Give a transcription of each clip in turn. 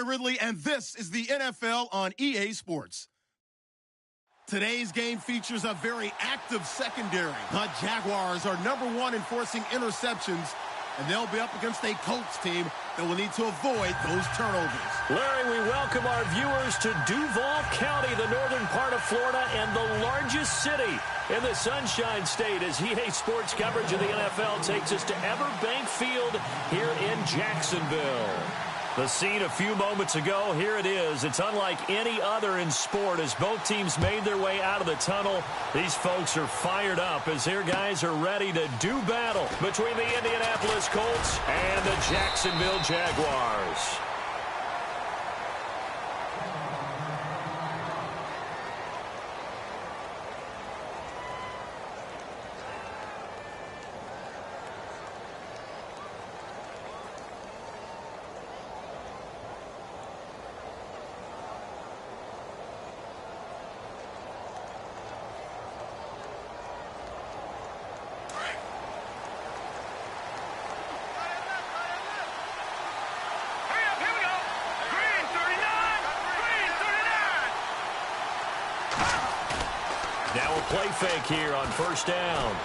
Ridley, and this is the NFL on EA Sports. Today's game features a very active secondary. The Jaguars are #1 in forcing interceptions, and they'll be up against a Colts team that will need to avoid those turnovers. Larry, we welcome our viewers to Duval County, the northern part of Florida, and the largest city in the Sunshine State, as EA Sports coverage of the NFL takes us to Everbank Field here in Jacksonville. The scene a few moments ago, here it is. It's unlike any other in sport as both teams made their way out of the tunnel. These folks are fired up as their guys are ready to do battle between the Indianapolis Colts and the Jacksonville Jaguars. Now a play fake here on first down.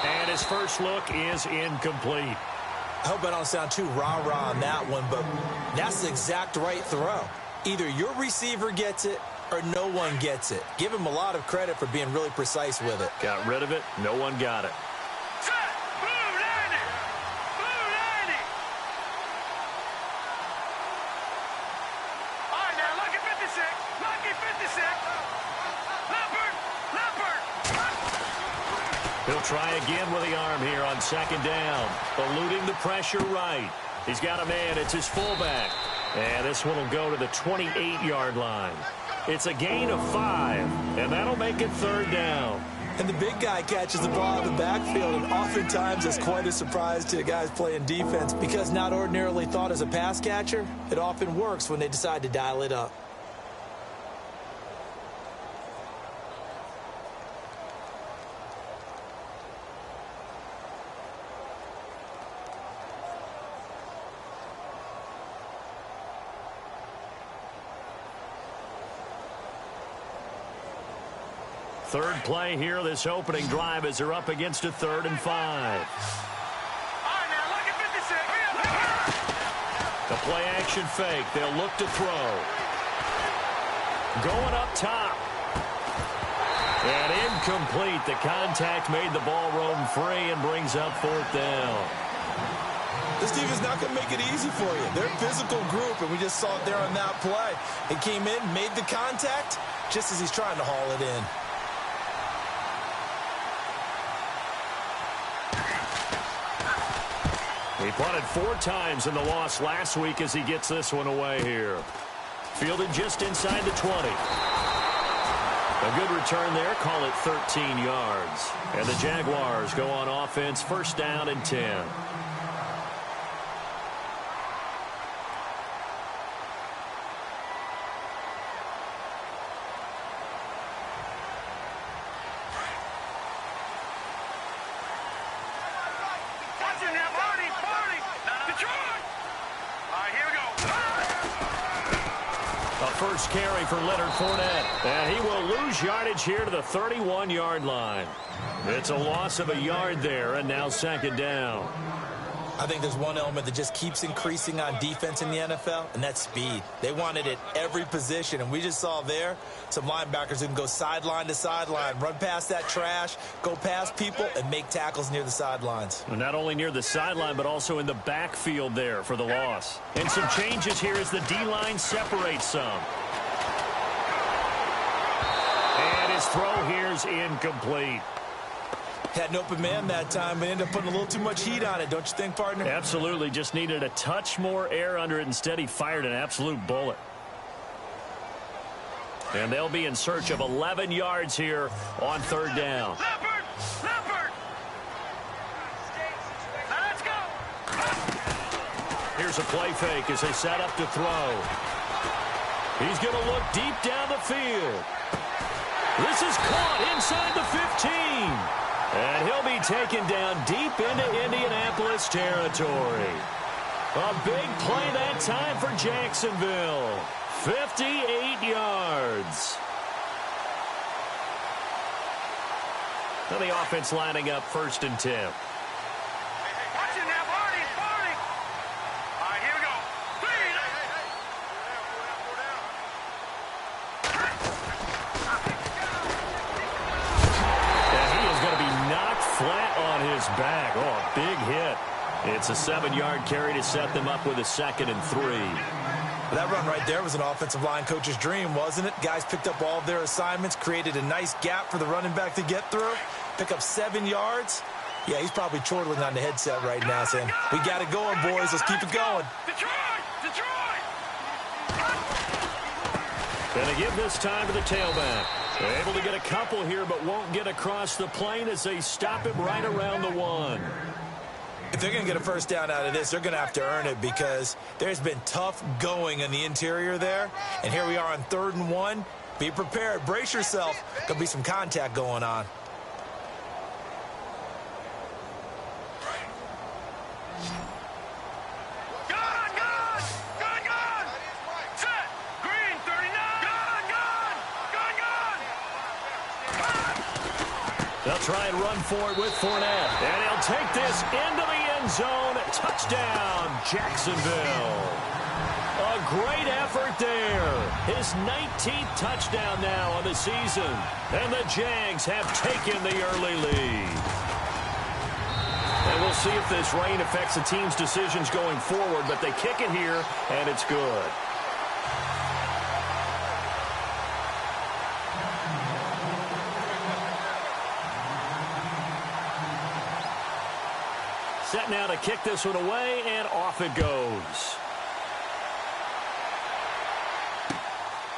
And his first look is incomplete. I hope I don't sound too rah-rah on that one, but that's the exact right throw. Either your receiver gets it or no one gets it. Give him a lot of credit for being really precise with it. Got rid of it. No one got it. He'll try again with the arm here on second down. Eluding the pressure right. He's got a man. It's his fullback. And this one will go to the 28-yard line. It's a gain of 5, and that'll make it third down. And the big guy catches the ball in the backfield, and oftentimes it's quite a surprise to the guys playing defense because not ordinarily thought as a pass catcher, it often works when they decide to dial it up. Third play here, this opening drive, as they're up against a 3rd and 5. The play action fake. They'll look to throw. Going up top. And incomplete. The contact made the ball roam free and brings up 4th down. This team is not going to make it easy for you. They're a physical group, and we just saw it there on that play. It came in, made the contact, just as he's trying to haul it in. He punted 4 times in the loss last week as he gets this one away here. Fielded just inside the 20. A good return there. Call it 13 yards. And the Jaguars go on offense, first down and 10. First carry for Leonard Fournette. And he will lose yardage here to the 31-yard line. It's a loss of a yard there, and now second down. I think there's one element that just keeps increasing on defense in the NFL, and that's speed. They want it at every position, and we just saw there some linebackers who can go sideline to sideline, run past that trash, go past people, and make tackles near the sidelines. And not only near the sideline, but also in the backfield there for the loss. And some changes here as the D-line separates some. And his throw here is incomplete. Had an open man that time, but ended up putting a little too much heat on it, don't you think, partner? Absolutely. Just needed a touch more air under it. Instead, he fired an absolute bullet. And they'll be in search of 11 yards here on third down. Leopard! Let's go! Here's a play fake as they set up to throw. He's going to look deep down the field. This is caught inside the 15. And he'll be taken down deep into Indianapolis territory. A big play that time for Jacksonville. 58 yards. Now the offense lining up 1st and 10. Watch it now, Barney. All right, here we go. And he is going to be knocked flat on his back. Oh, a big hit. It's a 7-yard carry to set them up with a 2nd and 3. That run right there was an offensive line coach's dream, wasn't it? Guys picked up all of their assignments, created a nice gap for the running back to get through, pick up 7 yards. Yeah, he's probably chortling on the headset right now saying, we got it going, boys. Let's keep it going. Detroit! Going to give this time to the tailback. They're able to get a couple here, but won't get across the plane as they stop him right around the 1. If they're going to get a first down out of this, they're going to have to earn it because there's been tough going in the interior there. And here we are on 3rd and 1. Be prepared. Brace yourself. Going to be some contact going on. Gun! Set! Green, 39! Gun! They'll try and run for it with Fournette. And he'll take this into the end zone. Touchdown, Jacksonville. A great effort there. His 19th touchdown now on the season. And the Jags have taken the early lead. And we'll see if this rain affects the team's decisions going forward, but they kick it here, and it's good. Set now to kick this one away, and off it goes.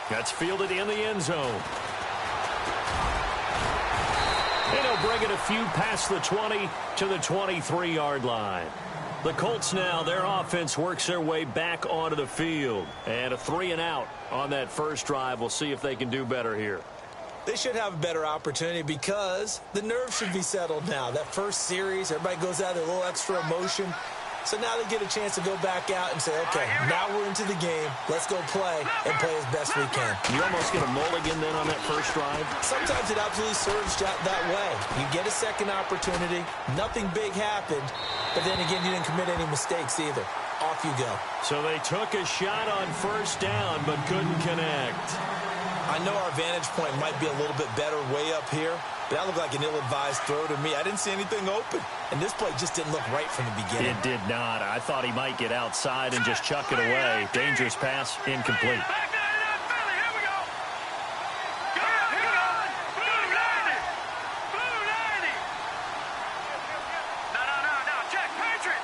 That's fielded in the end zone. And he'll bring it a few past the 20 to the 23-yard line. The Colts now, their offense works their way back onto the field. And a 3-and-out on that first drive. We'll see if they can do better here. They should have a better opportunity because the nerves should be settled now. That first series, everybody goes out with a little extra emotion. So now they get a chance to go back out and say, okay, now we're into the game. Let's go play and play as best we can. You almost get a mulligan then on that first drive? Sometimes it absolutely serves that way. You get a second opportunity. Nothing big happened. But then again, you didn't commit any mistakes either. Off you go. So they took a shot on first down but couldn't connect. I know our vantage point might be a little bit better way up here, but that looked like an ill-advised throw to me. I didn't see anything open, and this play just didn't look right from the beginning. It did not. I thought he might get outside and just chuck it away. Dangerous pass, incomplete. Back there, Philly, here we go. Here we go. Blue 90. No. Check. Patriot.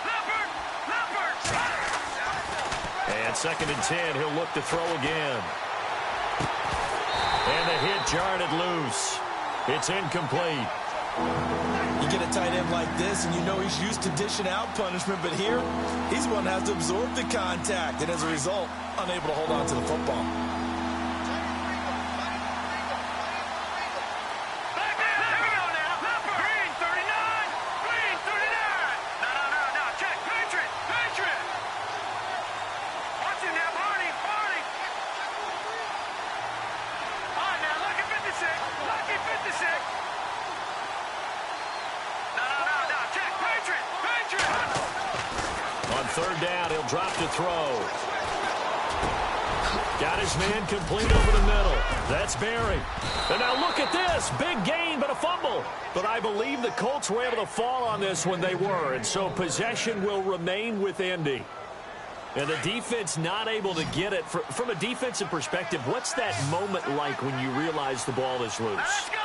Leopard. And 2nd and 10, he'll look to throw again. And the hit jarred it loose. It's incomplete. You get a tight end like this, and you know he's used to dishing out punishment, but here, he's the one that has to absorb the contact, and as a result, unable to hold on to the football. Back there, here we go now. Leopard. Green 39. No. Check. Patriot. Watch it now, Barney. All right, now, lucky 56. No. Check. Patriot. On 3rd down, he'll drop to throw. Got his man complete over the middle. That's Barry. And now look at this. Big gain, but a fumble. But I believe the Colts were able to fall on this when they were, and so possession will remain with Indy. And the defense not able to get it. From a defensive perspective, what's that moment like when you realize the ball is loose? Let's go.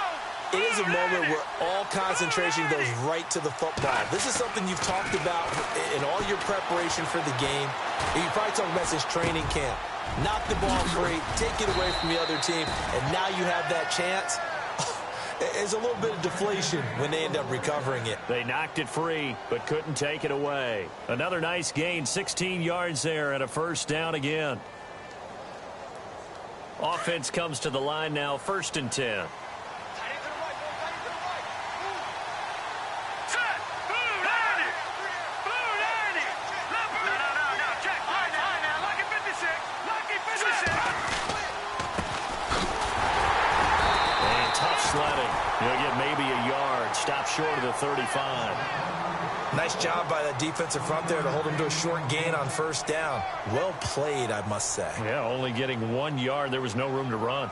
It is a moment where all concentration goes right to the football. This is something you've talked about in all your preparation for the game. You probably talked about since training camp. Knock the ball free, take it away from the other team, and now you have that chance. There's a little bit of deflation when they end up recovering it. They knocked it free, but couldn't take it away. Another nice gain, 16 yards there, and a first down again. Offense comes to the line now, 1st and 10. Set. Blue 90. short of the 35. Nice job by that defensive front there to hold him to a short gain on first down. Well played, I must say. Yeah, only getting 1 yard. There was no room to run.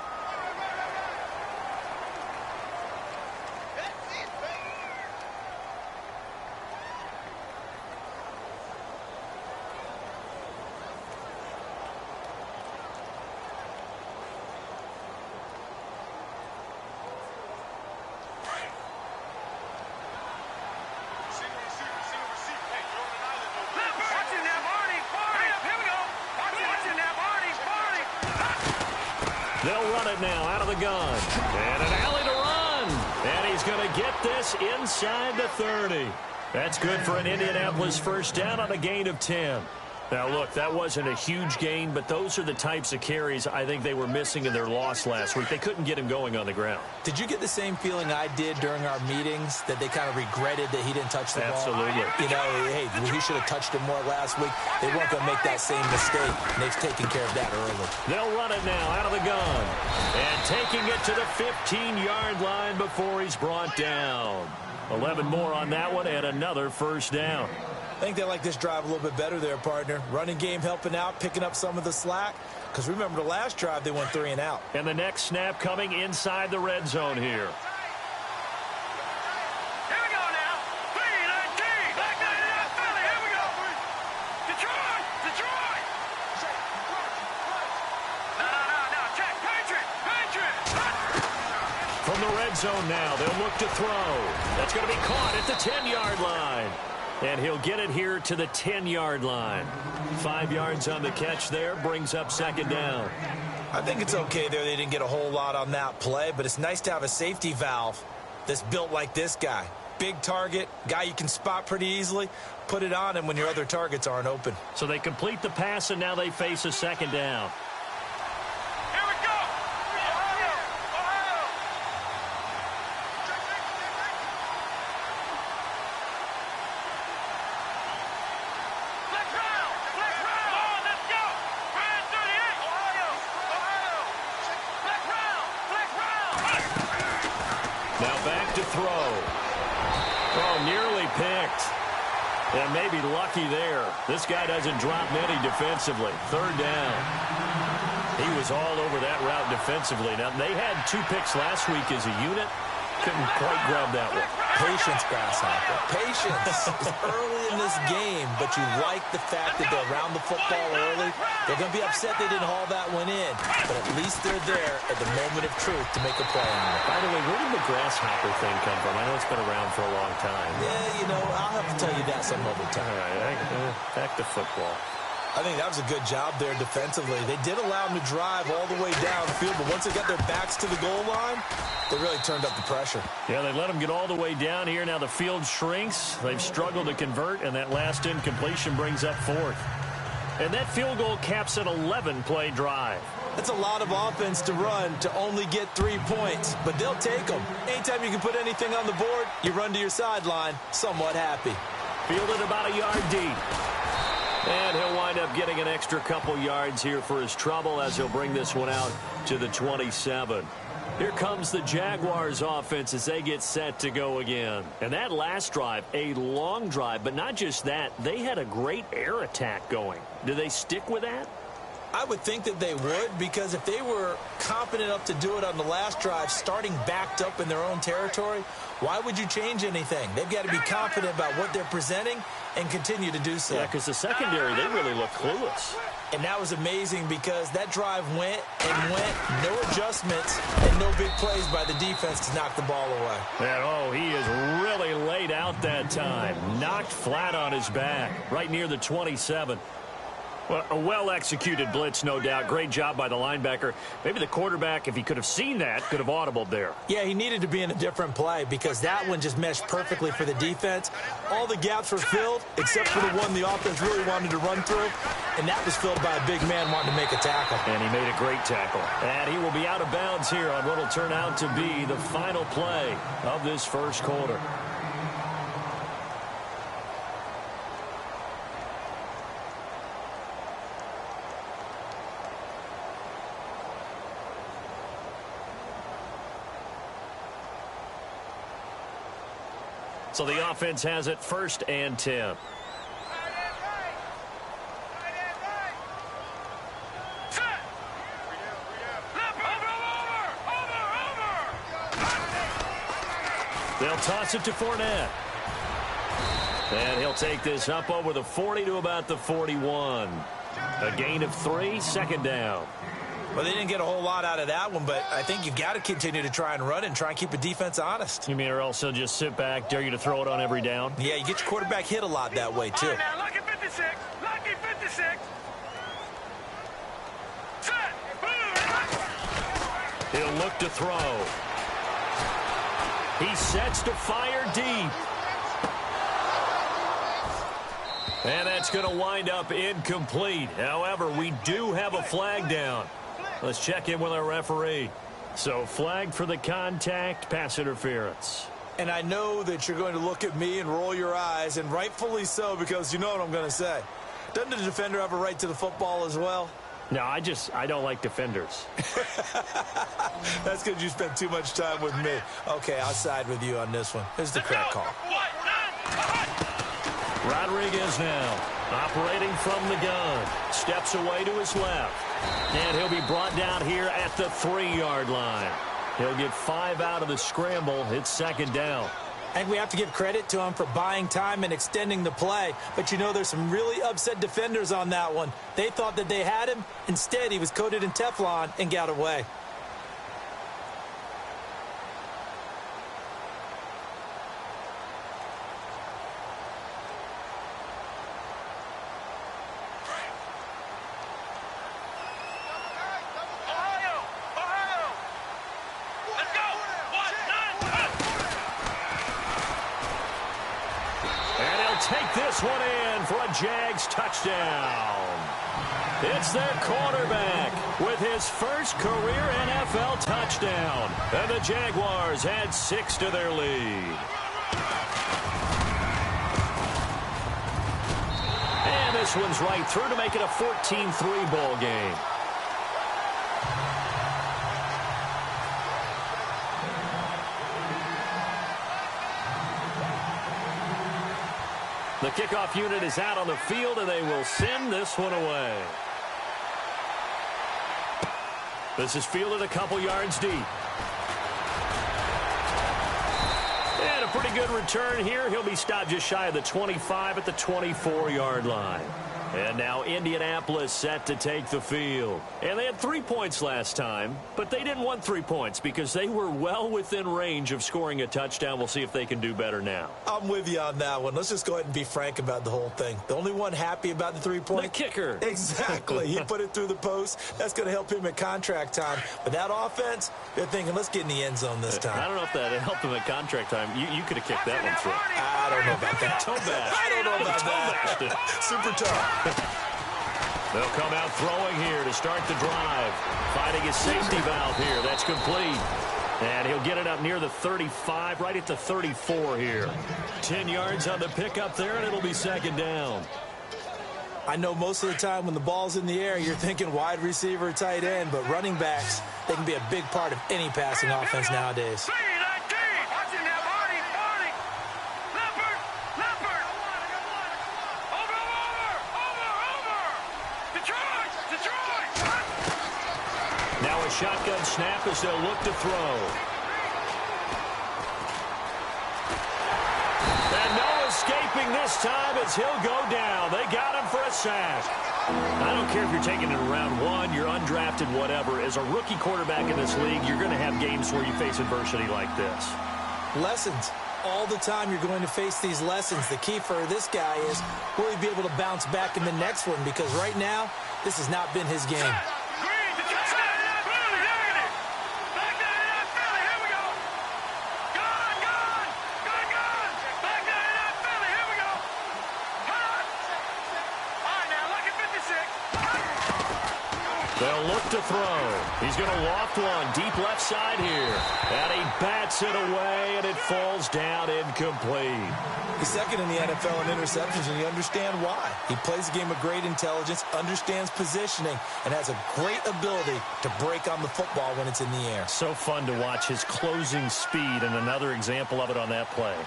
They'll run it now out of the gun. And an alley to run. And he's going to get this inside the 30. That's good for an Indianapolis first down on a gain of 10. Now, look, that wasn't a huge gain, but those are the types of carries I think they were missing in their loss last week. They couldn't get him going on the ground. Did you get the same feeling I did during our meetings, that they kind of regretted that he didn't touch the ball? Absolutely. You know, hey, he should have touched it more last week. They weren't going to make that same mistake, and they've taken care of that early. They'll run it now out of the gun. And taking it to the 15-yard line before he's brought down. 11 more on that one and another first down. I think they like this drive a little bit better there, partner. Running game helping out, picking up some of the slack. Because remember, the last drive, they went 3 and out. And the next snap coming inside the red zone here. Here we go now. 3-19. Back 99 Philly. Here we go. Detroit. Detroit. No. Check. Patriot. From the red zone now, they'll look to throw. That's going to be caught at the 10-yard line. And he'll get it here to the 10-yard line. 5 yards on the catch there, brings up second down. I think it's okay there. They didn't get a whole lot on that play, but it's nice to have a safety valve that's built like this guy. Big target, guy you can spot pretty easily. Put it on him when your other targets aren't open. So they complete the pass, and now they face a second down. Here we go. Ohio. Flex round. On, let's go. Brand 38. Ohio. Flex round. Now back to throw. Oh, nearly picked. And maybe lucky there. This guy doesn't drop many defensively. Third down. He was all over that route defensively. Now, they had 2 picks last week as a unit. Couldn't quite grab that one. Patience, Grasshopper. Patience. It's early in this game, but you like the fact that they're around the football early. They're going to be upset they didn't haul that one in, but at least they're there at the moment of truth to make a play on it. By the way, where did the grasshopper thing come from? I know it's been around for a long time. Yeah, you know, I'll have to tell you that some other time. All right, back to football. I think that was a good job there defensively. They did allow them to drive all the way downfield, but once they got their backs to the goal line, they really turned up the pressure. Yeah, they let them get all the way down here. Now the field shrinks. They've struggled to convert, and that last incompletion brings up 4th. And that field goal caps an 11-play drive. That's a lot of offense to run to only get 3 points, but they'll take them. Anytime you can put anything on the board, you run to your sideline somewhat happy. Fielded about a yard deep. And he'll wind up getting an extra couple yards here for his trouble as he'll bring this one out to the 27. Here comes the Jaguars offense as they get set to go again. And that last drive, a long drive, but not just that, they had a great air attack going. Do they stick with that? I would think that they would, because if they were confident enough to do it on the last drive, starting backed up in their own territory, why would you change anything? They've got to be confident about what they're presenting and continue to do so. Yeah, because the secondary, they really look clueless. And that was amazing because that drive went and went, no adjustments, and no big plays by the defense to knock the ball away. And, he is really laid out that time. Knocked flat on his back, right near the 27. Well, a well-executed blitz, no doubt. Great job by the linebacker. Maybe the quarterback, if he could have seen that, could have audibled there. Yeah, he needed to be in a different play because that one just meshed perfectly for the defense. All the gaps were filled except for the one the offense really wanted to run through, and that was filled by a big man wanting to make a tackle. And he made a great tackle. And he will be out of bounds here on what will turn out to be the final play of this first quarter. So the offense has it 1st and 10. They'll toss it to Fournette. And he'll take this up over the 40 to about the 41. A gain of 3, 2nd down. Well, they didn't get a whole lot out of that one, but I think you've got to continue to try and run and try and keep the defense honest. You mean or also just sit back, dare you to throw it on every down? Yeah, you get your quarterback hit a lot that way, too. Now, lucky 56. Lucky 56. Set. Boom. He'll look to throw. He sets to fire deep. And that's going to wind up incomplete. However, we do have a flag down. Let's check in with our referee. So flag for the contact, pass interference. And I know that you're going to look at me and roll your eyes, and rightfully so, because you know what I'm going to say. Doesn't the defender have a right to the football as well? No, I don't like defenders. That's because you spent too much time with me. Okay, I'll side with you on this one. Here's the correct call. Rodriguez now operating from the gun. Steps away to his left. And he'll be brought down here at the 3-yard line. He'll get 5 out of the scramble. It's 2nd down. I think we have to give credit to him for buying time and extending the play. But, you know, there's some really upset defenders on that one. They thought that they had him. Instead, he was coated in Teflon and got away. Take this one in for a Jags touchdown. It's their quarterback with his first career NFL touchdown. And the Jaguars add 6 to their lead. And this one's right through to make it a 14-3 ball game. The kickoff unit is out on the field, and they will send this one away. This is fielded a couple yards deep. And a pretty good return here. He'll be stopped just shy of the 25 at the 24-yard line. And now Indianapolis set to take the field. And they had 3 points last time, but they didn't want 3 points because they were well within range of scoring a touchdown. We'll see if they can do better now. I'm with you on that one. Let's just go ahead and be frank about the whole thing. The only one happy about the 3-point? The kicker. Exactly. He put it through the post. That's going to help him at contract time. But that offense, they're thinking, let's get in the end zone this time. I don't know if that helped him at contract time. You could have kicked that one through. I don't know about that. Toe bash. I don't know about that. Super tough. They'll come out throwing here to start the drive. Finding his safety valve here. That's complete. And he'll get it up near the 35, right at the 34 here. 10 yards on the pickup there, and it'll be 2nd down. I know most of the time when the ball's in the air, you're thinking wide receiver, tight end, but running backs, they can be a big part of any passing offense nowadays. Now a shotgun snap as they'll look to throw. And no escaping this time as he'll go down. They got him for a sack. I don't care if you're taking it in round 1, you're undrafted, whatever. As a rookie quarterback in this league, you're going to have games where you face adversity like this. Lessons. All the time you're going to face these lessons. The key for this guy is, will he be able to bounce back in the next one? Because right now, this has not been his game. They'll look to throw. He's going to loft one deep left side here. And he bats it away, and it falls down incomplete. He's second in the NFL in interceptions, and you understand why. He plays a game of great intelligence, understands positioning, and has a great ability to break on the football when it's in the air. So fun to watch his closing speed, and another example of it on that play.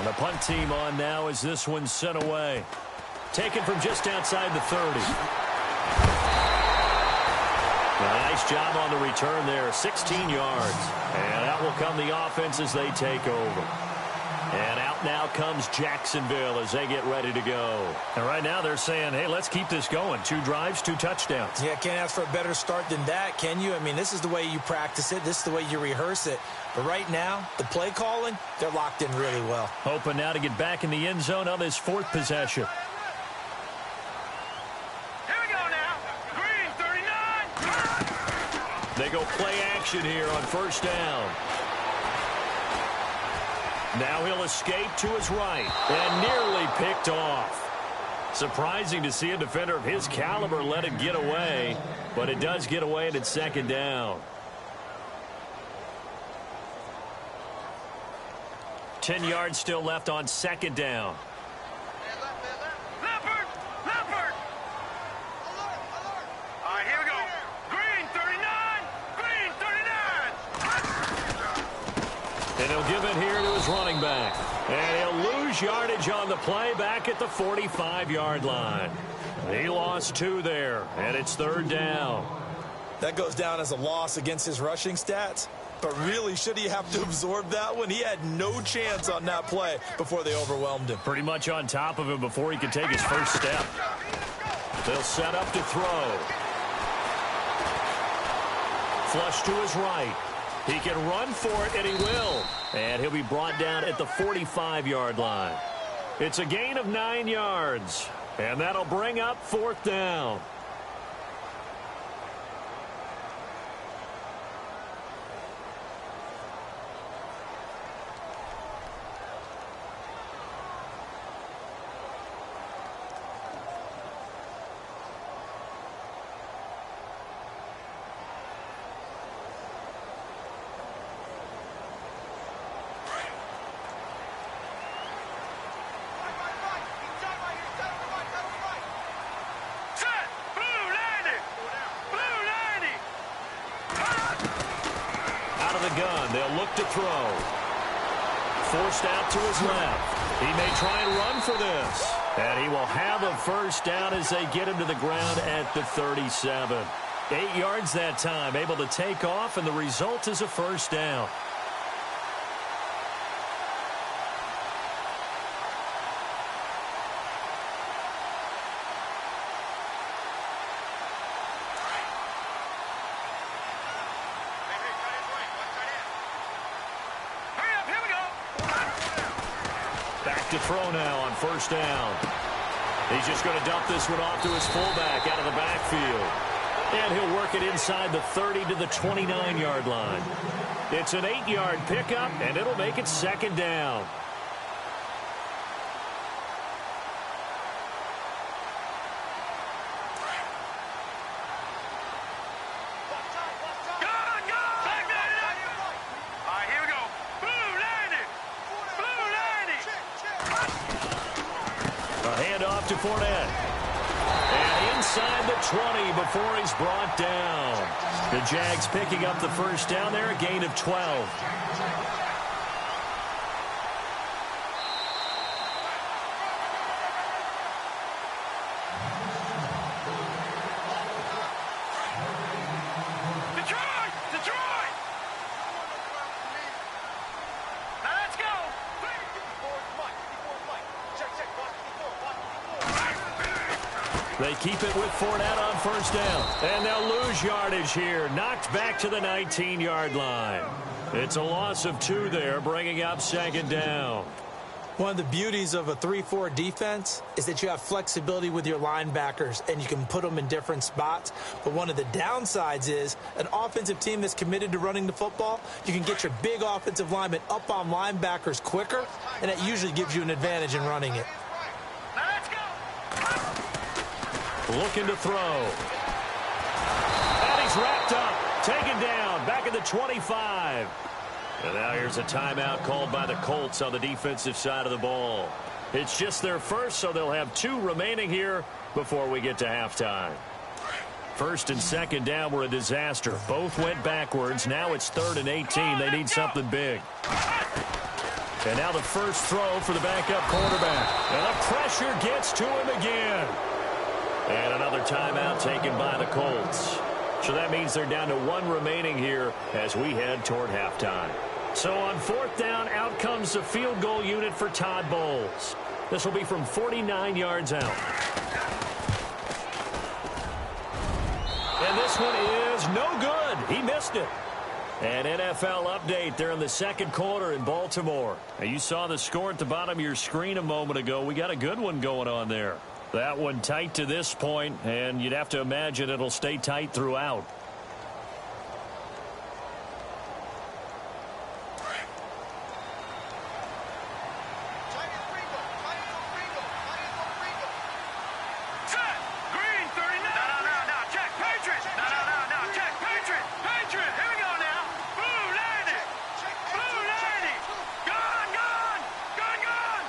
And the punt team on now as this one's sent away. Taken from just outside the 30. A nice job on the return there, 16 yards. And that will come the offense as they take over. And out now comes Jacksonville as they get ready to go. And right now they're saying, hey, let's keep this going. 2 drives, 2 touchdowns. Yeah, can't ask for a better start than that, can you? I mean, this is the way you practice it. This is the way you rehearse it. But right now, the play calling, they're locked in really well. Hoping now to get back in the end zone on this 4th possession. Here we go now. Green, 39. They go play action here on 1st down. Now he'll escape to his right and nearly picked off. Surprising to see a defender of his caliber let it get away, but it does get away and it's 2nd down. 10 yards still left on 2nd down. Leopard, Leopard. All right, here we go. Green, 39. Green, 39. And he'll give it here to his running back. And he'll lose yardage on the play back at the 45-yard line. He lost 2 there, and it's 3rd down. That goes down as a loss against his rushing stats. But really, should he have to absorb that one? He had no chance on that play before they overwhelmed him. Pretty much on top of him before he could take his first step. They'll set up to throw. Flush to his right. He can run for it, and he will. And he'll be brought down at the 45-yard line. It's a gain of 9 yards. And that'll bring up 4th down. They'll look to throw. Forced out to his left. He may try and run for this. And he will have a 1st down as they get him to the ground at the 37. 8 yards that time, able to take off, and the result is a 1st down. To throw now on 1st down. He's just going to dump this one off to his fullback out of the backfield. And he'll work it inside the 30 to the 29-yard line. It's an 8-yard pickup, and it'll make it 2nd down. To Fournette. And inside the 20 before he's brought down. The Jags picking up the 1st down there, a gain of 12. They keep it with Fournette on 1st down. And they'll lose yardage here. Knocked back to the 19-yard line. It's a loss of 2 there, bringing up 2nd down. One of the beauties of a 3-4 defense is that you have flexibility with your linebackers, and you can put them in different spots. But one of the downsides is an offensive team that's committed to running the football, you can get your big offensive linemen up on linebackers quicker, and that usually gives you an advantage in running it. Looking to throw. And he's wrapped up. Taken down. Back at the 25. And now here's a timeout called by the Colts on the defensive side of the ball. It's just their first, so they'll have 2 remaining here before we get to halftime. 1st and 2nd down were a disaster. Both went backwards. Now it's 3rd and 18. They need something big. And now the first throw for the backup quarterback. And the pressure gets to him again. And another timeout taken by the Colts. So that means they're down to 1 remaining here as we head toward halftime. So on 4th down, out comes the field goal unit for Todd Bowles. This will be from 49 yards out. And this one is no good. He missed it. An NFL update there in the second quarter in Baltimore. Now, you saw the score at the bottom of your screen a moment ago. We got a good one going on there. That one tight to this point, and you'd have to imagine it'll stay tight throughout.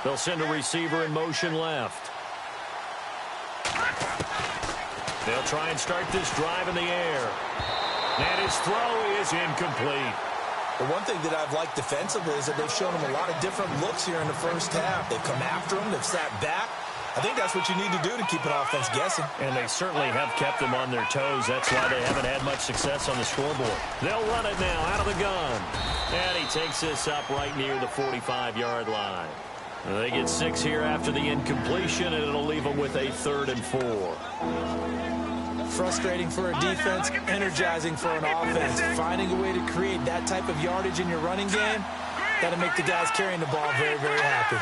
They'll send a receiver in motion left. They'll try and start this drive in the air. And his throw is incomplete. The one thing that I've liked defensively is that they've shown him a lot of different looks here in the first half. They've come after him. They've sat back. I think that's what you need to do to keep an offense guessing. And they certainly have kept them on their toes. That's why they haven't had much success on the scoreboard. They'll run it now out of the gun. And he takes this up right near the 45-yard line. They get 6 here after the incompletion, and it'll leave them with a 3rd and 4. Frustrating for a defense, energizing for an offense. Finding a way to create that type of yardage in your running game, got to make the guys carrying the ball very, very happy.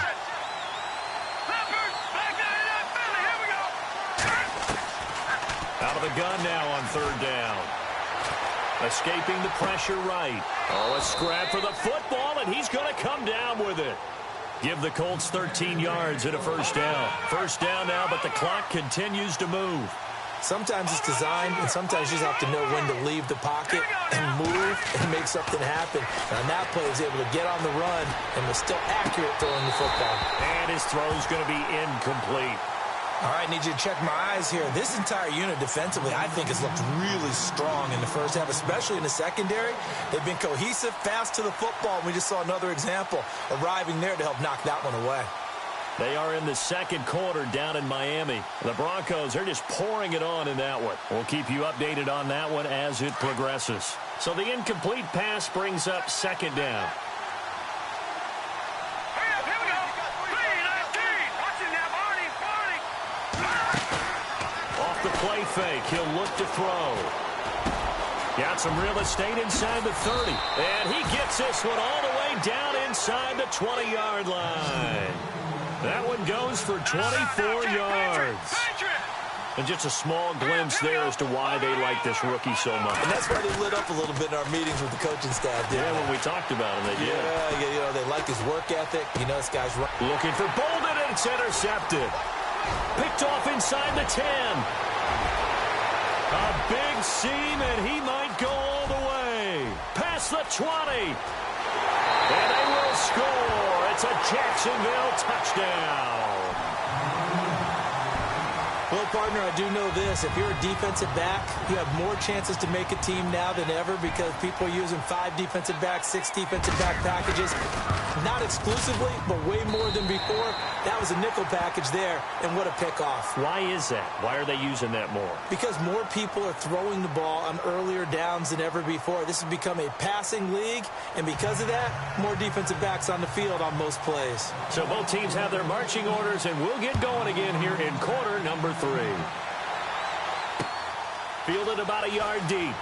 Out of the gun now on 3rd down. Escaping the pressure right. Oh, a scrap for the football, and he's going to come down with it. Give the Colts 13 yards and a first down. First down now, but the clock continues to move. Sometimes it's designed, and sometimes you just have to know when to leave the pocket and move and make something happen. Now, that play is able to get on the run and was still accurate throwing the football. And his throw is going to be incomplete. All right, need you to check my eyes here. This entire unit defensively, I think, has looked really strong in the first half, especially in the secondary. They've been cohesive, fast to the football. We just saw another example arriving there to help knock that one away. They are in the second quarter down in Miami. The Broncos are just pouring it on in that one. We'll keep you updated on that one as it progresses. So the incomplete pass brings up 2nd down. Off the play fake, he'll look to throw. Got some real estate inside the 30. And he gets this one all the way down inside the 20-yard line. That one goes for 24 yards. And just a small glimpse there as to why they like this rookie so much. And that's why they lit up a little bit in our meetings with the coaching staff. Yeah, when we talked about him, they did. Yeah, you know, they like his work ethic. You know, this guy's looking for Bolden, and it's intercepted. Picked off inside the 10. A big seam, and he might go all the way. Past the 20. And they will score. It's a Jacksonville touchdown. Well, partner, I do know this. If you're a defensive back, you have more chances to make a team now than ever because people are using 5 defensive backs, 6 defensive back packages. Not exclusively, but way more than before. That was a nickel package there, and what a pickoff. Why is that? Why are they using that more? Because more people are throwing the ball on earlier downs than ever before. This has become a passing league, and because of that, more defensive backs on the field on most plays. So both teams have their marching orders, and we'll get going again here in quarter number 3. Fielded about a yard deep.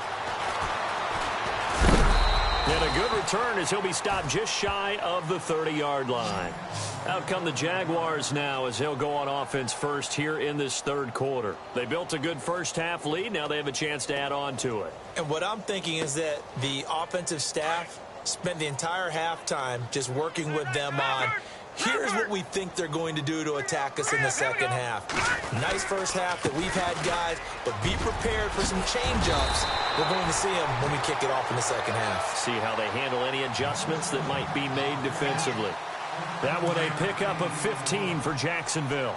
And a good return as he'll be stopped just shy of the 30-yard line. Out come the Jaguars now as they'll go on offense first here in this 3rd quarter. They built a good first half lead. Now they have a chance to add on to it. And what I'm thinking is that the offensive staff spent the entire halftime just working with them on here's what we think they're going to do to attack us in the second half. Nice first half that we've had, guys, but be prepared for some change-ups. We're going to see them when we kick it off in the second half. See how they handle any adjustments that might be made defensively. That one a pickup of 15 for Jacksonville.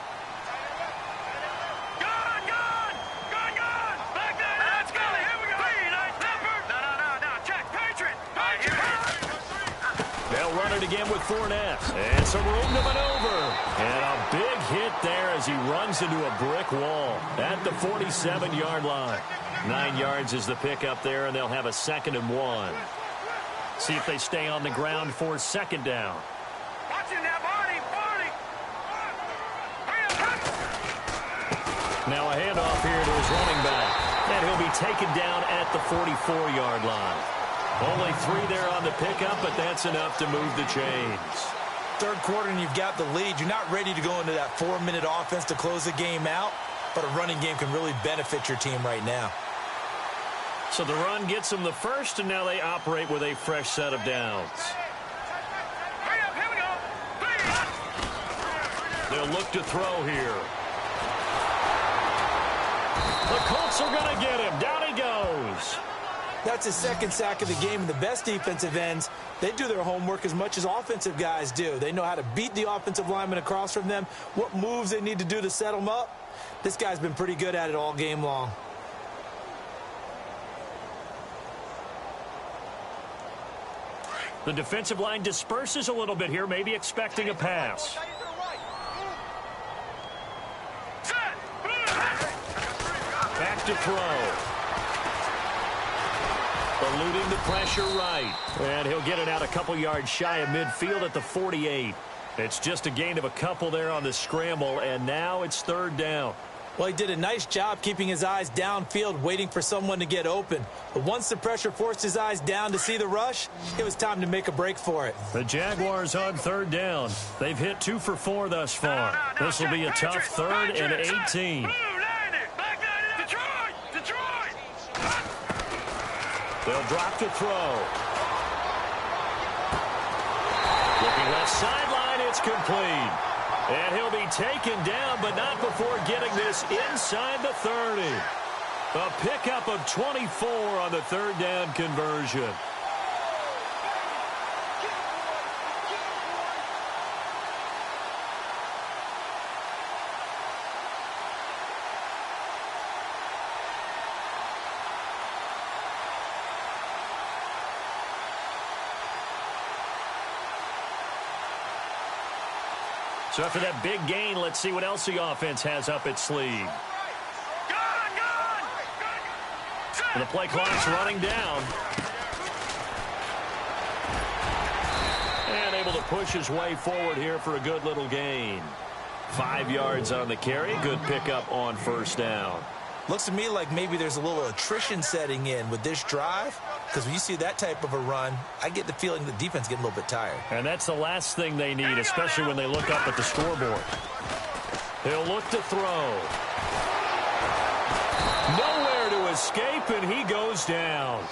it again with Fournette. And some room to maneuver. And a big hit there as he runs into a brick wall at the 47-yard line. 9 yards is the pickup there, and they'll have a 2nd and 1. See if they stay on the ground for 2nd down. Watching that body. Now a handoff here to his running back. And he'll be taken down at the 44-yard line. Only 3 there on the pickup, but that's enough to move the chains. Third quarter and you've got the lead. You're not ready to go into that 4-minute offense to close the game out, but a running game can really benefit your team right now. So the run gets them the first, and now they operate with a fresh set of downs. Here we go. They'll look to throw here. The Colts are going to get him. Down he goes. That's his 2nd sack of the game, and the best defensive ends, they do their homework as much as offensive guys do. They know how to beat the offensive lineman across from them, what moves they need to do to set them up. This guy's been pretty good at it all game long. The defensive line disperses a little bit here, maybe expecting a pass. Back to throw. Eluding the pressure right. And he'll get it out a couple yards shy of midfield at the 48. It's just a gain of a couple there on the scramble, and now it's 3rd down. Well, he did a nice job keeping his eyes downfield, waiting for someone to get open. But once the pressure forced his eyes down to see the rush, it was time to make a break for it. The Jaguars on 3rd down. They've hit 2 for 4 thus far. This will be a tough 3rd and 18. They'll drop to throw. Looking left sideline, it's complete. And he'll be taken down, but not before getting this inside the 30. A pickup of 24 on the 3rd down conversion. So after that big gain, let's see what else the offense has up its sleeve. And the play clock's running down. And able to push his way forward here for a good little gain. 5 yards on the carry. Good pickup on 1st down. Looks to me like maybe there's a little attrition setting in with this drive, because when you see that type of a run, I get the feeling the defense getting a little bit tired. And that's the last thing they need, especially when they look up at the scoreboard. He'll look to throw. Nowhere to escape, and he goes down.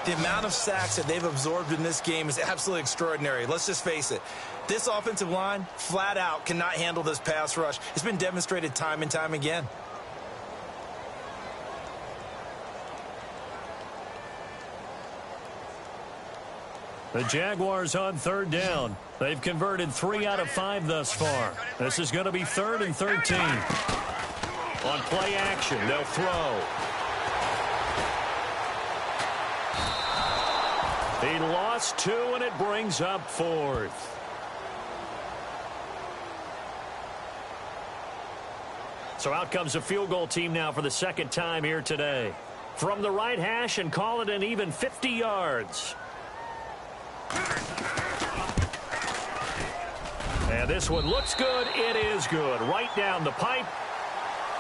The amount of sacks that they've absorbed in this game is absolutely extraordinary. Let's just face it. This offensive line, flat out, cannot handle this pass rush. It's been demonstrated time and time again. The Jaguars on 3rd down. They've converted 3 out of 5 thus far. This is going to be 3rd and 13. On play action, they'll throw. He lost 2, and it brings up 4th. So out comes a field goal team now for the 2nd time here today. From the right hash, and call it an even 50 yards. And this one looks good. It is good. Right down the pipe.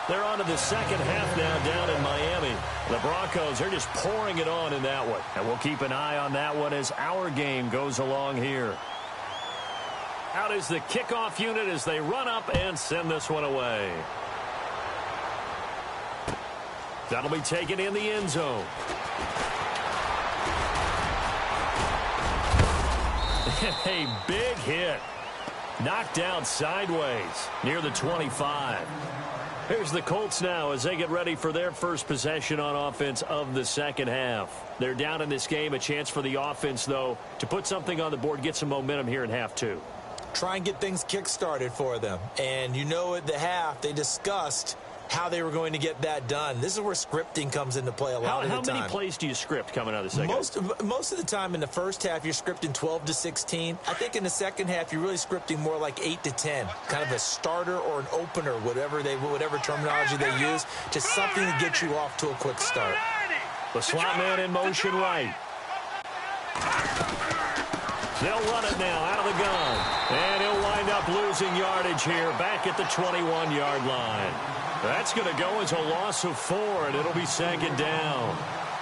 They're on to the 2nd half now down in Miami. The Broncos are just pouring it on in that one. And we'll keep an eye on that one as our game goes along here. Out is the kickoff unit as they run up and send this one away. That'll be taken in the end zone. A big hit. Knocked down sideways near the 25. Here's the Colts now as they get ready for their first possession on offense of the 2nd half. They're down in this game. A chance for the offense, though, to put something on the board, get some momentum here in half 2. Try and get things kick-started for them. And you know at the half they discussed how they were going to get that done. This is where scripting comes into play a lot of the time. How many plays do you script coming out of the second? Most of the time in the first half, you're scripting 12 to 16. I think in the second half, you're really scripting more like 8 to 10. Kind of a starter or an opener, whatever terminology they use. Just something to get you off to a quick start. The slot man in motion right. They'll run it now out of the gun. And he'll wind up losing yardage here back at the 21-yard line. That's going to go as a loss of 4, and it'll be second down.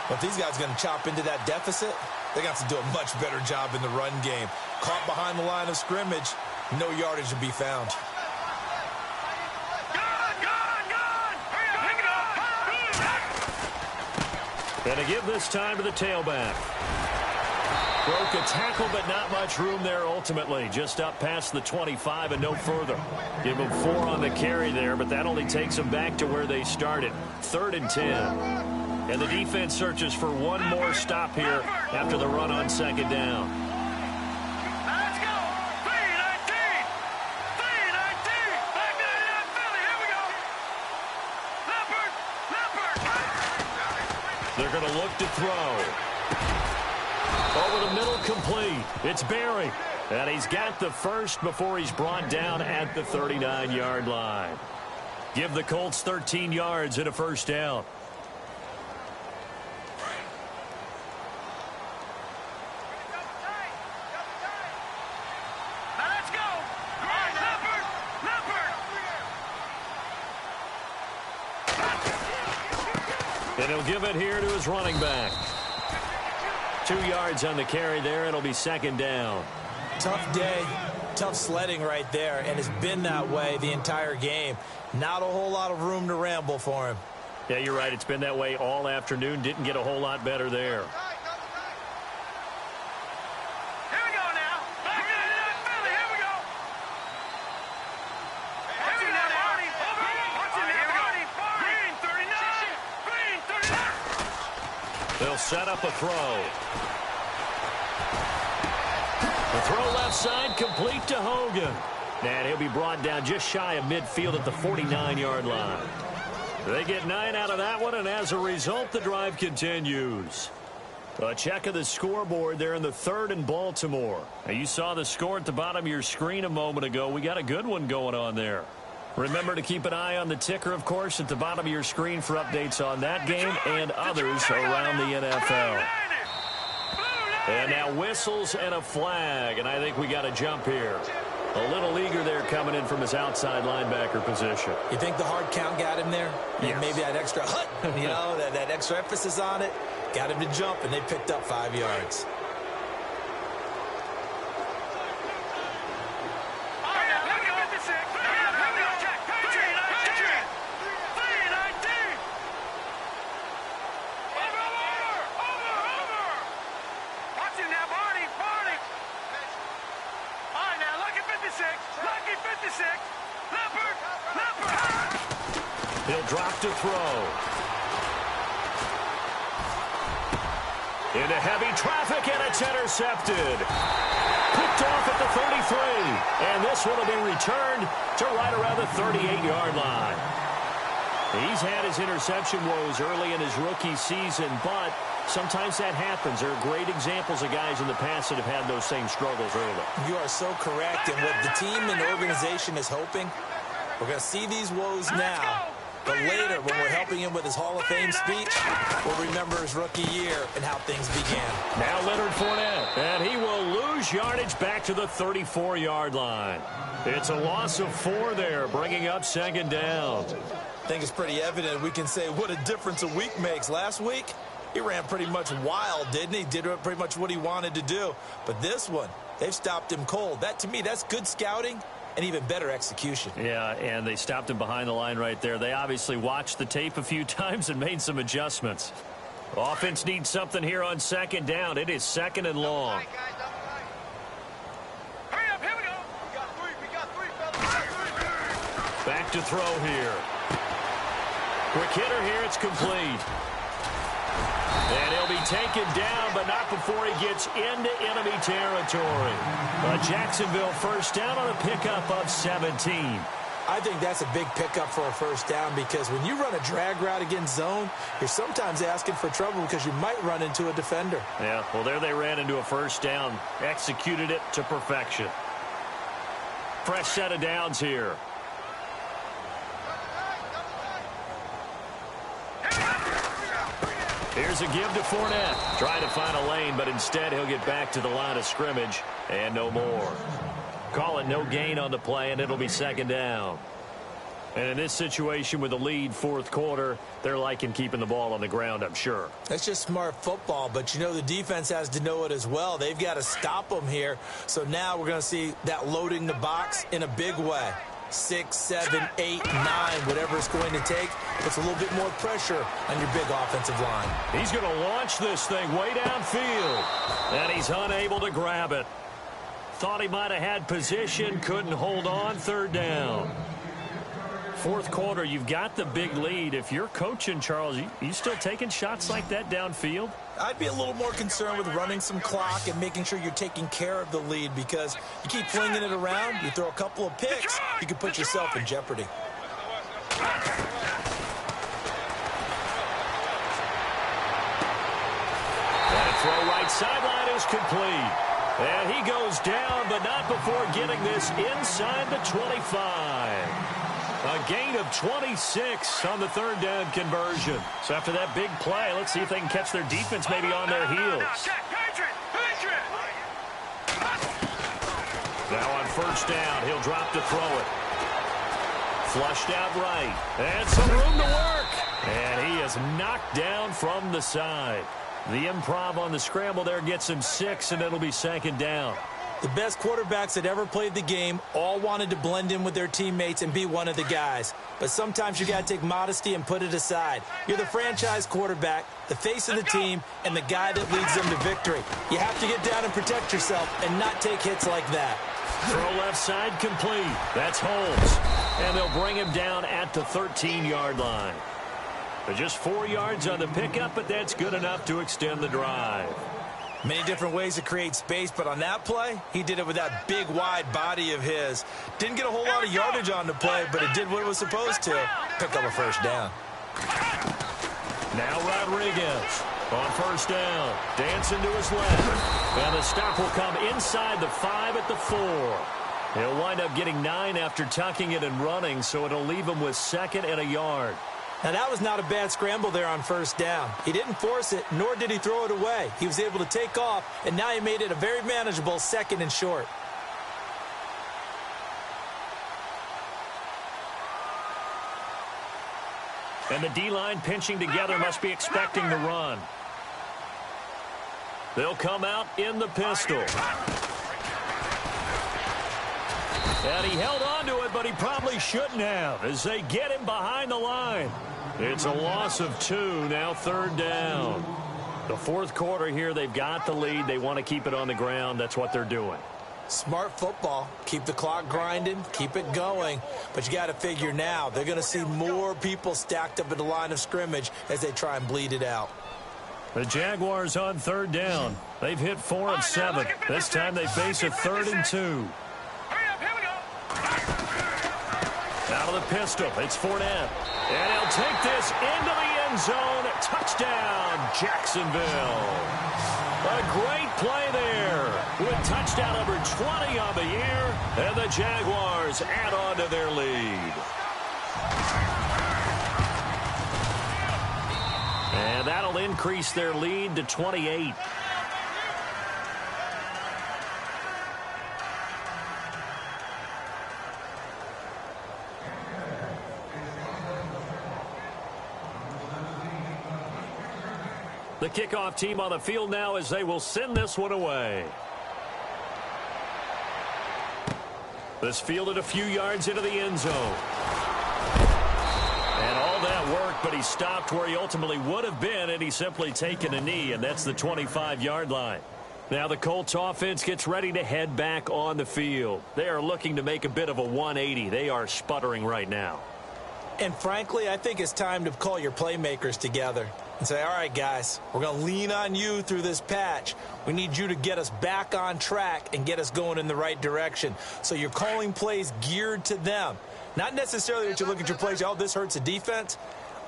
Well, if these guys are going to chop into that deficit, they got to do a much better job in the run game. Caught behind the line of scrimmage, no yardage to be found. And to give this time to the tailback. Broke a tackle, but not much room there ultimately. Just up past the 25 and no further. Give them 4 on the carry there, but that only takes them back to where they started. 3rd and 10. And the defense searches for one more stop here after the run on second down. Let's go. 3-19. 3-19. Back to the Philly. Here we go. Leopard. They're going to look to throw. Over the middle, complete. It's Berry. And he's got the first before he's brought down at the 39-yard line. Give the Colts 13 yards and a first down. Now let's go. Leopard. And he'll give it here to his running back. 2 yards on the carry there. It'll be second down. Tough day, tough sledding right there, and it's been that way the entire game. Not a whole lot of room to ramble for him. Yeah, you're right. It's been that way all afternoon. Didn't get a whole lot better there. Here we go now. Back to the Philly. Here we go. Watch it now, Marty. Watch it now, Marty. Green 39. Green 39. They'll set up a throw. The throw left side, complete to Hogan. And he'll be brought down just shy of midfield at the 49-yard line. They get 9 out of that one, and as a result, the drive continues. A check of the scoreboard there in the 3rd and Baltimore. Now, you saw the score at the bottom of your screen a moment ago. We got a good one going on there. Remember to keep an eye on the ticker, of course, at the bottom of your screen for updates on that game and others around the NFL. And now whistles and a flag, and I think we got a jump here. A little eager there coming in from his outside linebacker position. You think the hard count got him there? Yes. Maybe that extra hut, that extra emphasis on it, got him to jump, and they picked up 5 yards. He'll drop to throw. Into heavy traffic, and it's intercepted. Picked off at the 33. And this one will be returned to right around the 38-yard line. He's had his interception woes early in his rookie season, but sometimes that happens. There are great examples of guys in the past that have had those same struggles early. You are so correct. And what the team and the organization is hoping, we're going to see these woes now. But later, when we're helping him with his Hall of Fame speech, we'll remember his rookie year and how things began. Now Leonard Fournette, and he will lose yardage back to the 34-yard line. It's a loss of 4 there, bringing up second down. I think it's pretty evident we can say what a difference a week makes. Last week, he ran pretty much wild, didn't he? Did pretty much what he wanted to do. But this one, they've stopped him cold. That, to me, that's good scouting and even better execution. Yeah, and they stopped him behind the line right there. They obviously watched the tape a few times and made some adjustments. Offense needs something here on second down. It is second and long. Hurry up, here we go. We got three, fellas. Back to throw here. Quick hitter here, it's complete. And he'll be taken down, but not before he gets into enemy territory. A Jacksonville first down on a pickup of 17. I think that's a big pickup for a first down because when you run a drag route against zone, you're sometimes asking for trouble because you might run into a defender. Yeah, well, there they ran into a first down, executed it to perfection. Fresh set of downs here. Here's a give to Fournette. Trying to find a lane, but instead he'll get back to the line of scrimmage and no more. Call it no gain on the play, and it'll be second down. And in this situation with the lead fourth quarter, they're liking keeping the ball on the ground, I'm sure. That's just smart football, but you know the defense has to know it as well. They've got to stop them here. So now we're going to see that loading the box in a big way. 6, 7, 8, 9, whatever it's going to take. Puts a little bit more pressure on your big offensive line. He's going to launch this thing way downfield, and he's unable to grab it. Thought he might have had position, couldn't hold on, third down. Fourth quarter, you've got the big lead. If you're coaching, Charles, you still taking shots like that downfield? I'd be a little more concerned with running some clock and making sure you're taking care of the lead because you keep flinging it around, you throw a couple of picks, you can put yourself in jeopardy. That throw right sideline is complete. And he goes down, but not before getting this inside the 25. A gain of 26 on the third down conversion. So after that big play, let's see if they can catch their defense maybe on their heels. Now on first down, he'll drop to throw it. Flushed out right. And some room to work. And he is knocked down from the side. The improv on the scramble there gets him 6, and it'll be second down. The best quarterbacks that ever played the game all wanted to blend in with their teammates and be one of the guys. But sometimes you got to take modesty and put it aside. You're the franchise quarterback, the face of the team, and the guy that leads them to victory. You have to get down and protect yourself and not take hits like that. Throw left side complete. That's Holmes. And they'll bring him down at the 13-yard line. But just 4 yards on the pickup, but that's good enough to extend the drive. Many different ways to create space, but on that play, he did it with that big, wide body of his. Didn't get a whole lot of yardage on the play, but it did what it was supposed to. Pick up a first down. Now Rodriguez on first down. Dancing to his left. And the stop will come inside the 5 at the 4. He'll wind up getting 9 after tucking it and running, so it'll leave him with 2nd and a yard. Now, that was not a bad scramble there on first down. He didn't force it, nor did he throw it away. He was able to take off, and now he made it a very manageable 2nd and short. And the D-line pinching together must be expecting the run. They'll come out in the pistol. And he held on to it, but he probably shouldn't have as they get him behind the line. It's a loss of 2, now third down. The fourth quarter here, they've got the lead. They want to keep it on the ground. That's what they're doing. Smart football. Keep the clock grinding, keep it going. But you got to figure now, they're going to see more people stacked up at the line of scrimmage as they try and bleed it out. The Jaguars on third down. They've hit 4 of 7. This time they face a 3rd and 2. Out of the pistol, it's Fournette. And he'll take this into the end zone. Touchdown, Jacksonville. A great play there with touchdown number 20 on the year. And the Jaguars add on to their lead. And that'll increase their lead to 28. The kickoff team on the field now as they will send this one away. This fielded a few yards into the end zone. And all that work, but he stopped where he ultimately would have been, and he's simply taken a knee, and that's the 25-yard line. Now the Colts offense gets ready to head back on the field. They are looking to make a bit of a 180. They are sputtering right now. And frankly, I think it's time to call your playmakers together and say, all right, guys, we're going to lean on you through this patch. We need you to get us back on track and get us going in the right direction. So you're calling plays geared to them. Not necessarily that you look at your plays, oh, this hurts the defense.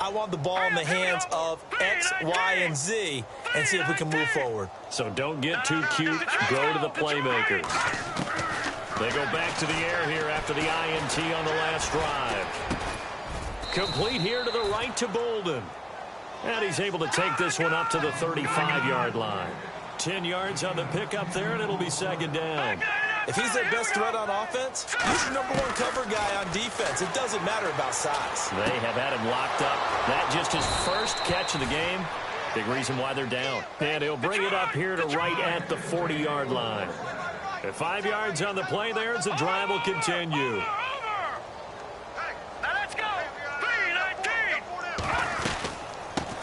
I want the ball in the hands of X, Y, and Z and see if we can move forward. So don't get too cute. Go to the playmakers. They go back to the air here after the INT on the last drive. Complete here to the right to Bolden. And he's able to take this one up to the 35-yard line. 10 yards on the pickup there, and it'll be second down. If he's their best threat on offense, he's your number one cover guy on defense. It doesn't matter about size. They have had him locked up. That just his first catch of the game. Big reason why they're down. And he'll bring it up here to right at the 40-yard line. At 5 yards on the play there as the drive will continue.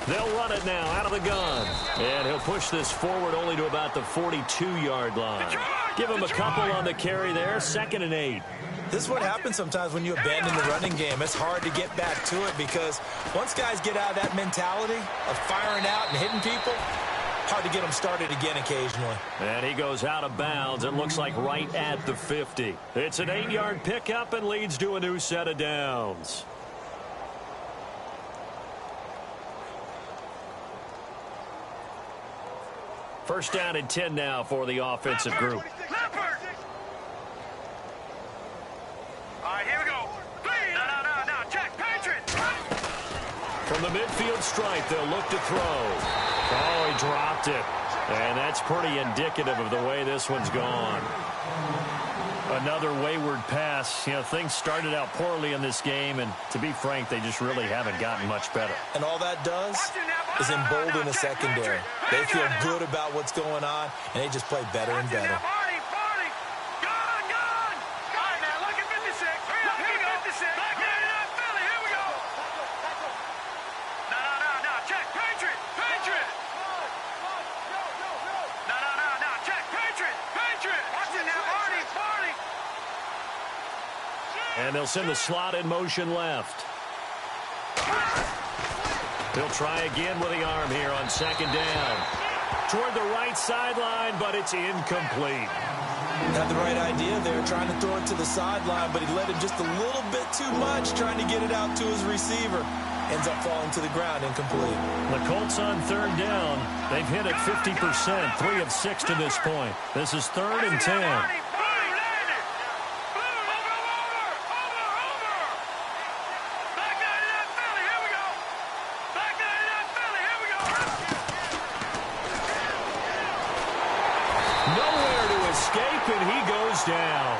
They'll run it now out of the gun. And he'll push this forward only to about the 42-yard line. Give him a couple on the carry there. 2nd and 8. This is what happens sometimes when you abandon the running game. It's hard to get back to it because once guys get out of that mentality of firing out and hitting people, hard to get them started again occasionally. And he goes out of bounds. It looks like right at the 50. It's an 8-yard pickup and leads to a new set of downs. First down and 10 now for the offensive group. All right, here we go. No. Check, Patriot. From the midfield stripe, they'll look to throw. Oh, he dropped it. And that's pretty indicative of the way this one's gone. Another wayward pass. You know, things started out poorly in this game, and to be frank, they just really haven't gotten much better. And all that does is embolden the secondary. They feel good about what's going on, and they just play better and better. And they'll send the slot in motion left. They'll try again with the arm here on 2nd down. Toward the right sideline, but it's incomplete. Had the right idea there, trying to throw it to the sideline, but he let him just a little bit too much, trying to get it out to his receiver. Ends up falling to the ground, incomplete. The Colts on 3rd down. They've hit it 50%, 3 of 6 to this point. This is 3rd and 10. And he goes down.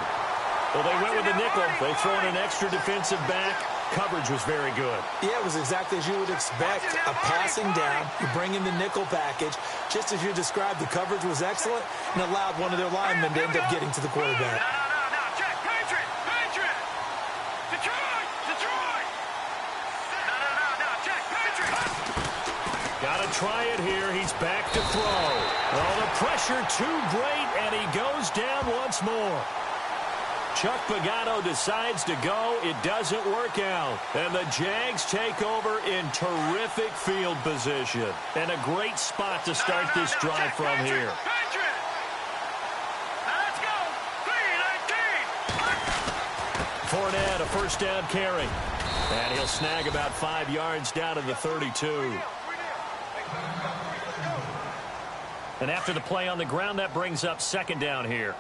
Well, they went with the nickel. They throw in an extra defensive back. Coverage was very good. Yeah, it was exactly as you would expect. A passing down. You bring in the nickel package. Just as you described, the coverage was excellent and allowed one of their linemen to end up getting to the quarterback. Check, Patriot. Detroit. Check, Patriot. Got to try it here. He's back to throw. Well, the pressure too great, and he goes down once more. Chuck Pagano decides to go. It doesn't work out. And the Jags take over in terrific field position. And a great spot to start this drive from here. Let's go. 3-19. Fournette, a first down carry. And he'll snag about 5 yards down to the 32. And after the play on the ground, that brings up 2nd down here.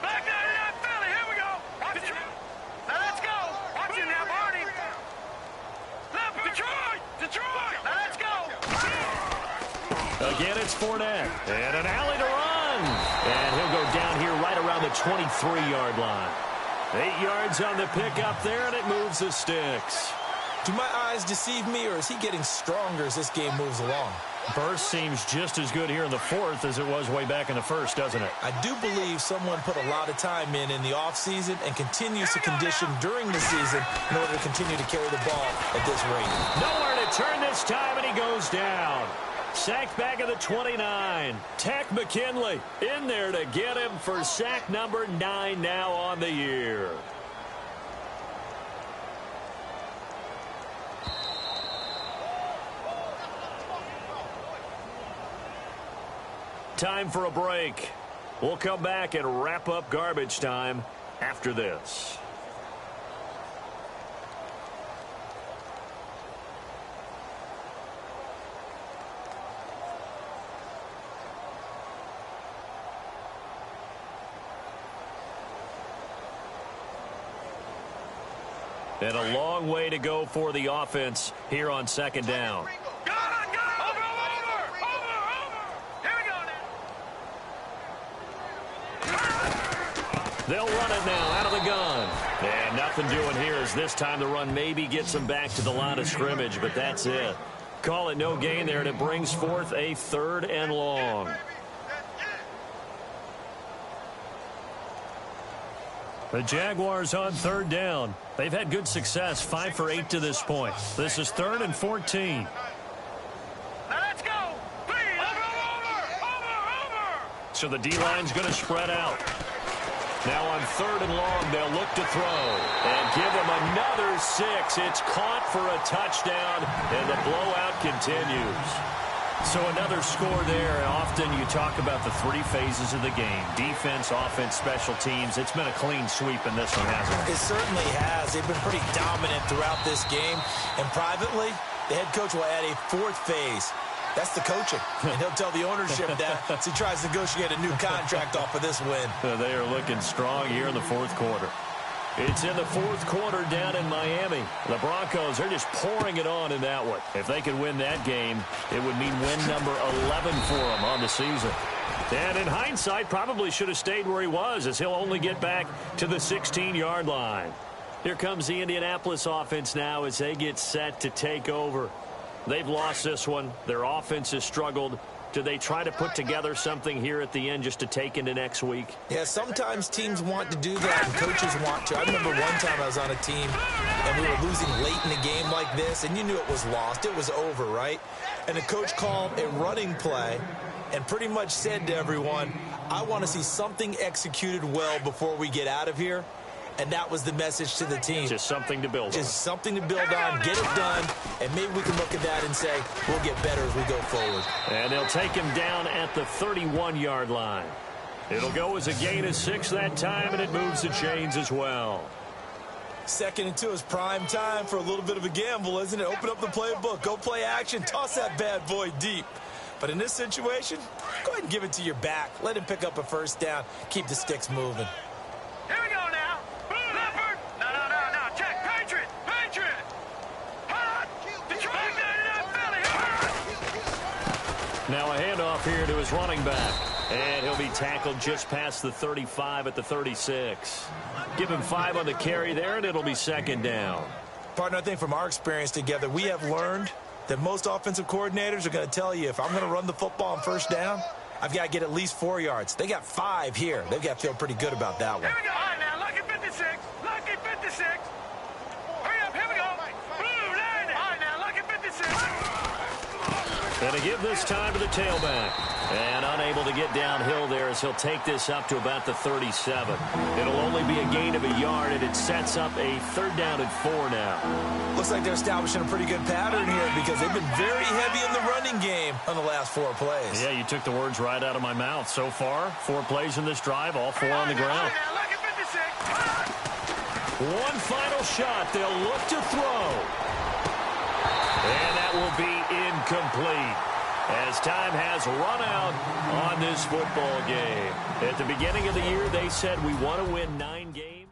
Back 99 Philly, here we go. Now let's go. Watch it now, Barney. Detroit. Now let's go. Again, it's Fournette. And an alley to run. And he'll go down here right around the 23-yard line. 8 yards on the pickup there, and it moves the sticks. Do my eyes deceive me, or is he getting stronger as this game moves along? Burst seems just as good here in the 4th as it was way back in the 1st, doesn't it? I do believe someone put a lot of time in the offseason and continues to condition during the season in order to continue to carry the ball at this rate. Nowhere to turn this time, and he goes down. Sacked back at the 29. Tack McKinley in there to get him for sack number 9 now on the year. Time for a break. We'll come back and wrap up garbage time after this. And a long way to go for the offense here on second down. Go! Over! Here we go now. They'll run it now out of the gun. And nothing doing here as this time the run maybe gets them back to the line of scrimmage, but that's it. Call it no gain there, and it brings forth a 3rd and long. The Jaguars on 3rd down. They've had good success, 5 for 8 to this point. This is 3rd and 14. Now let's go. Please. Over. So the D-line's going to spread out. Now on 3rd and long, they'll look to throw and give him another 6. It's caught for a touchdown, and the blowout continues. So another score there. Often you talk about the 3 phases of the game: defense, offense, special teams. It's been a clean sweep in this one, hasn't it? It certainly has. They've been pretty dominant throughout this game. And privately, the head coach will add a 4th phase. That's the coaching. And he'll tell the ownership that as he tries to negotiate a new contract off of this win. They are looking strong here in the 4th quarter. It's in the 4th quarter down in Miami. The Broncos are just pouring it on in that one. If they could win that game, it would mean win number 11 for them on the season. And in hindsight, probably should have stayed where he was, as he'll only get back to the 16-yard line. Here comes the Indianapolis offense now as they get set to take over. They've lost this one. Their offense has struggled. Do they try to put together something here at the end just to take into next week? Yeah, sometimes teams want to do that and coaches want to. I remember one time I was on a team and we were losing late in a game like this, and you knew it was lost. It was over, right? And the coach called a running play and pretty much said to everyone, I want to see something executed well before we get out of here. And that was the message to the team. Just something to build on. Just something to build on, get it done, and maybe we can look at that and say, we'll get better as we go forward. And they'll take him down at the 31-yard line. It'll go as a gain of 6 that time, and it moves the chains as well. 2nd and 2 is prime time for a little bit of a gamble, isn't it? Open up the playbook, go play action, toss that bad boy deep. But in this situation, go ahead and give it to your back. Let him pick up a 1st down, keep the sticks moving. Here we go now. Leopard. No. Check. Patriot. Hot. Detroit. Now a handoff here to his running back. And he'll be tackled just past the 35 at the 36. Give him 5 on the carry there, and it'll be 2nd down. Partner, I think from our experience together, we have learned that most offensive coordinators are going to tell you, if I'm going to run the football on 1st down, I've got to get at least 4 yards. They got 5 here. They've got to feel pretty good about that one. Here we go. All right, now, lucky 56. Lucky 56. Hurry up. Here we go. Blue, 90. All right, now, lucky 56. And to give this time to the tailback. And unable to get downhill there as he'll take this up to about the 37. It'll only be a gain of a yard, and it sets up a 3rd down and 4 now. Looks like they're establishing a pretty good pattern here because they've been very heavy in the running game on the last 4 plays. Yeah, you took the words right out of my mouth. So far, 4 plays in this drive, all 4 on the ground. Now, lucky 56. One final shot. They'll look to throw. And that will be incomplete, as time has run out on this football game. At the beginning of the year, they said we want to win 9 games.